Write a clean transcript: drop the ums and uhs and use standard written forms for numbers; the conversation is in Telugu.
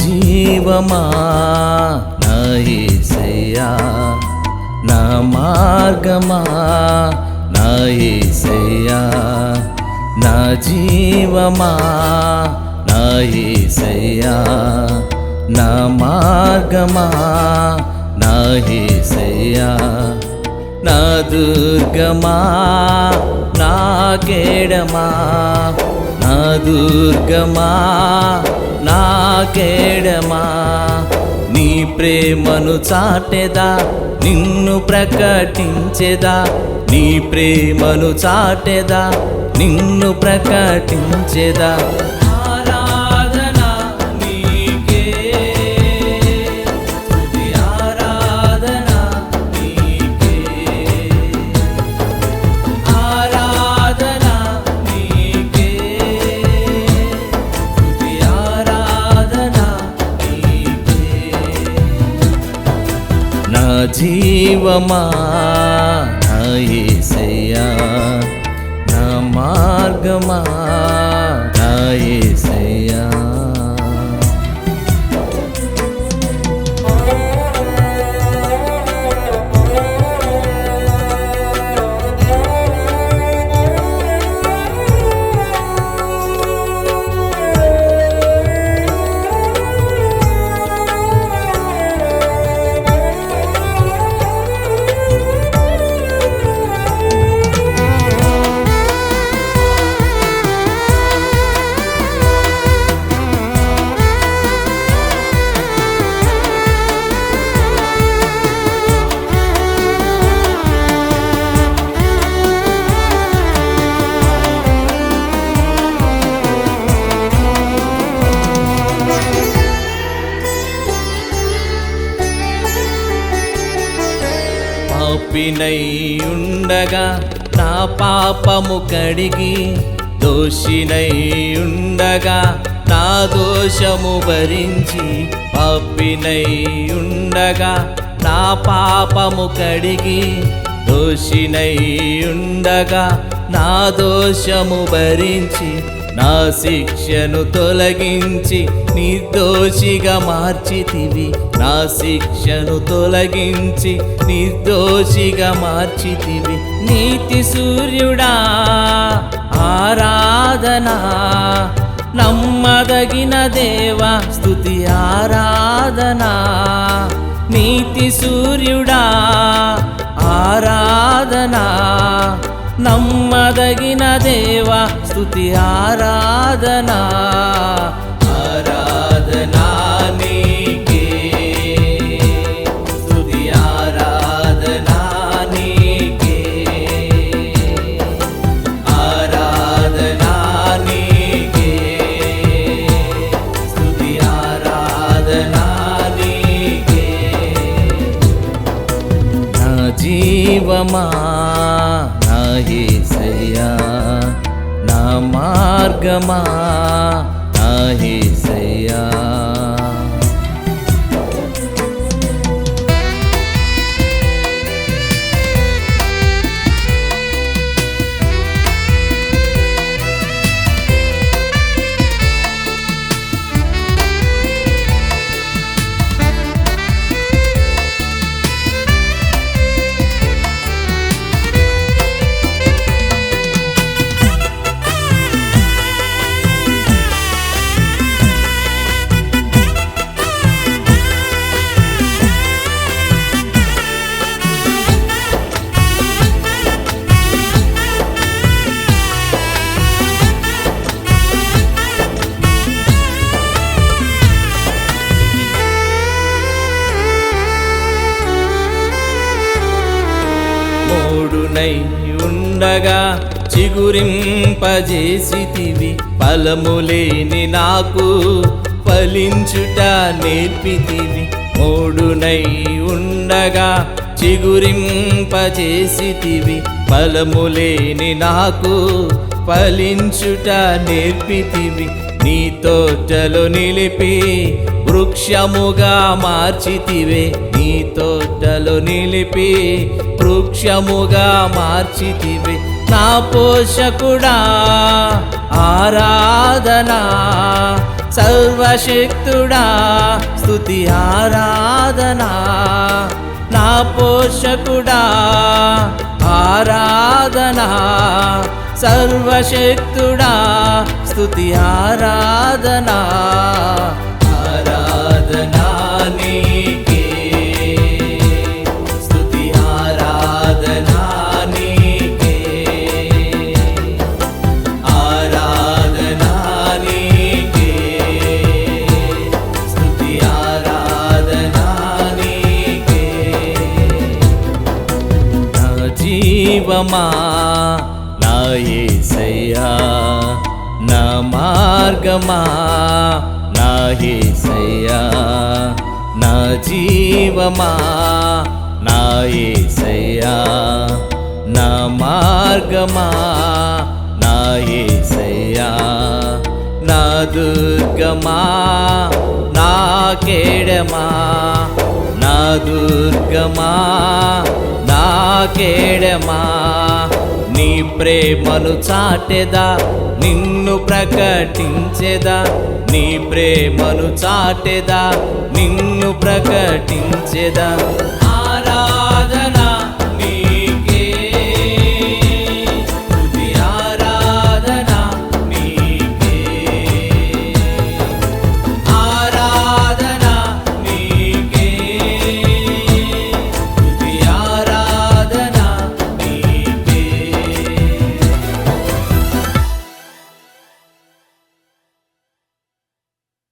జీవమా నా యేసయ్యా, నా మార్గమా నా యేసయ్యా, నా జీవమా నా యేసయ్యా, నా మార్గమా నా యేసయ్యా, నా దుర్గమా నా కేడమా, నా దుర్గమా నా కేడమా. నీ ప్రేమను చాటెదా, నిన్ను ప్రకటించెదా, నీ ప్రేమను చాటెదా, నిన్ను ప్రకటించెదా. జీవమా నా యేసయ్యా, నా మార్గమా నా యేసయ్యా. పాపినై ఉండగా నా పాపము కడిగి, దోషినై ఉండగా నా దోషము భరించి, పాపినై ఉండగా నా పాపము కడిగి, దోషినై ఉండగా నా దోషము భరించి, నా శిక్షను తొలగించి నిర్దోషిగా మార్చితివి, నా శిక్షను తొలగించి నిర్దోషిగా మార్చితివి. నీతి సూర్యుడా ఆరాధనా, నమ్మదగిన దేవా స్తుతి ఆరాధనా. నీతి సూర్యుడా ఆరాధనా, నమ్మదగిన దేవా స్తుతి ఆరాధనా. ఆరాధనా నీకే, స్తుతి ఆరాధనా నీకే, ఆరాధనా నీకే, స్తుతి ఆరాధనా నీకే. నా జీవమా నా యేసయ్యా, నా మార్గమా నా యేసయ్యా. మోడునై ఉండగా చిగురింపజేసితివి, ఫలములేని నాకు ఫలించుట నేర్పితివి. మోడునై ఉండగా చిగురింపజేసితివి, ఫలములేని నాకు ఫలించుట నేర్పితివి. నీ తోటలో నిలిపి వృక్షముగా మార్చితివే, నీ తోటలో నిలిపి వృక్షముగా మార్చితివే. నా పోషకుడా ఆరాధనా, సర్వశక్తుడా స్తుతి ఆరాధనా, నా పోషకుడా ఆరాధనా, సర్వశక్తుడా స్తుతి ఆరాధనా, ఆరాధనా నీకే, స్తుతి ఆరాధనా నీకే, ఆరాధనా నీకే, స్తుతి ఆరాధనా నీకే. నా జీవమా నా యేసయ్యా, నా మార్గమా నా యేసయ్యా, నా జీవమా నా యేసయ్యా, నా మార్గమా నా యేసయ్యా, నా దుర్గమా నా కేడమా, నా దుర్గమా నా కేడమా, నీ ప్రేమను చాటెదా నిన్ను ప్రకటించెదా, నీ ప్రేమను చాటెదా నిన్ను ప్రకటించెదా, ఆరాధనా